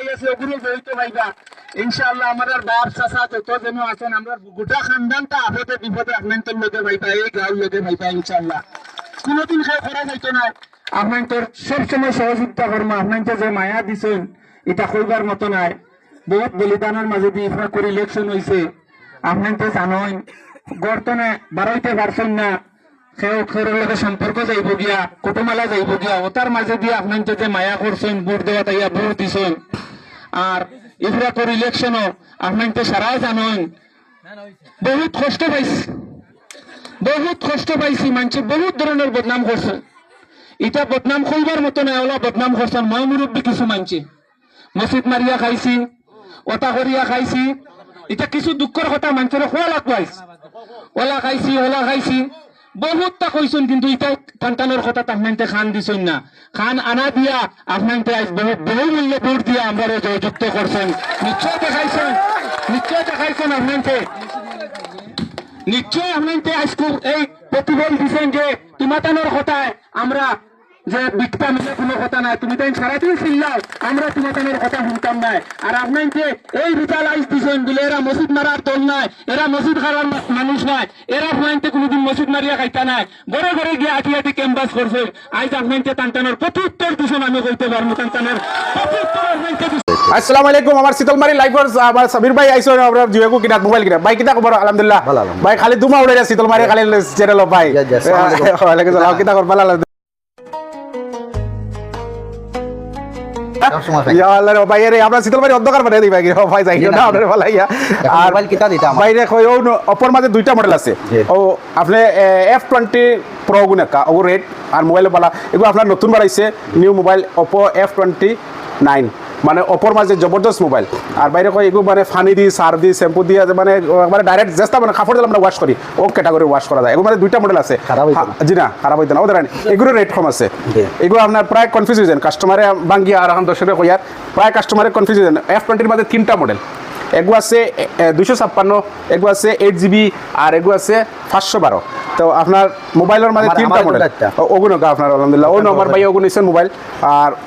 ভাই আছে ওগুলো জড়িত ভাইবা ইনশাআল্লাহ আমাদের বাপ চাচা যত যেন আছেন আমরা গোটা খানদানটা আপদে বিপদে আপনাদের লগে ভাইবা এই গাঁর লগে ভাইবা ইনশাআল্লাহ কোনোদিন করা যাইতো না আপনাদের সবসময় সহযোগিতা করবো আপনাদের যে মায়া দিছেন এটা কইবার মতো নাই বহুত বলিদানের মাঝে দিয়ে ইফরা করে ইলেকশন হয়েছে আপনাদের জানেন গর্তনে বারোইতে পারছেন না সেও খেরের লগে সম্পর্ক যাইব গিয়া কুটুমালা যাইব গিয়া ওটার মাঝে দিয়ে আপনাদের যে মায়া করছেন ভোট দেওয়া তাইয়া ভোট দিছেন আর ইফরা করে ইলেকশনও আপনাদের সারাই জানেন বহুত কষ্ট পাইছি মানুষ বহুত ধরনের বদনাম করছে এটা বদনাম কইবার মতো না ওলা বদনাম করছেন মই মুরব্বী কিছু মানছে মসজিদ মারিয়া খাইছি ওটা করিয়া খাইছি এটা কিছু দুঃখের কথা মানুষের খোয়া লাগবাইছ ওলা খাইছি বহুতটা কইছেন কিন্তু এটা সন্তানের কথা আপনাদের খান দিছেন না খান আনা দিয়া আপনাদের আজ বহু মূল্য ভোট দিয়া আমরা জয়যুক্ত করছেন নিশ্চয় দেখাইছেন আপনাদের নিশ্চয় আপনাদের আজকে এই প্রতিফল দিচ্ছেন যে তোমাতানোর কথায় আমরা যে বিকটা মিলে কোনো কথা নাই তুমি তাই সারাদিন চিল্লাও আমরা তোমাতানোর কথা শুনতাম নাই আর আপনাকে এই রিটালাইজ দিচ্ছেন বলে এরা মসজিদ মারার দল নাই এরা মসজিদ খারার মানুষ নাই এরা আপনাকে কোনোদিন মসজিদ মারিয়া খাইতা নাই ঘরে ঘরে গিয়ে আটি ক্যাম্পাস করছে আজ আপনাকে টানটানোর প্রত্যুত্তর দিচ্ছেন আমি কইতে পারবো টানটানোর প্রত্যুত্তর আপনাকে। আসসালামু আলাইকুম আমার শীতলমারি লাইভর আমার সাবির ভাই আইছো আমরা জিওকো কিনা মোবাইল কিনা ভাই কিটা খবর আলহামদুলিল্লাহ ভাই খালি দুমা উড়ে যায় শীতলমারি খালি চ্যানেল ভাই ওয়ালাইকুম আসসালাম কিটা খবর ভালো আমরা শীতলমারি অন্ধকার বানিয়ে দিই ভাই যাই না আপনার ভালাইয়া আর মোবাইল কিটা দিতা বাইরে কই ও অপর মাঝে দুইটা মডেল আছে ও আপনি F20 Pro গুনাকা ও রেড আর মোবাইল বালা এগুলো আপনার নতুন বানাইছে নিউ মোবাইল Oppo F29 মানে অপর মাঝে জবরদস্ত মোবাইল আর বাইরে কয় এগুলো মানে ফানি দি সার দি শ্যাম্পু দিয়ে মানে ডাইরেক্ট জাস্ট মানে কাপড় দিলে আমরা ওয়াশ করি ও ক্যাটাগরি ওয়াশ করা যায় এগুলো মানে দুইটা মডেল আছে জি না খারাপ হইতো না ওদের এগুলো রেট কম আছে এগুলো আপনার প্রায় কনফিউজ হয়ে যান কাস্টমারে বাঙ্গিয়া আর এখন দর্শকের কইয়ার প্রায় কাস্টমারে কনফিউজ হয়ে যান F20 মাঝে তিনটা মডেল এগুলো আছে 256 এগুলো আছে 8GB আর এগুলো আছে 512 তো আপনার মোবাইলের মাঝে তিনটা মডেল ওগুলো আপনার আলহামদুলিল্লাহ ও নম্বর ভাই ওগুলো নিছেন মোবাইল আর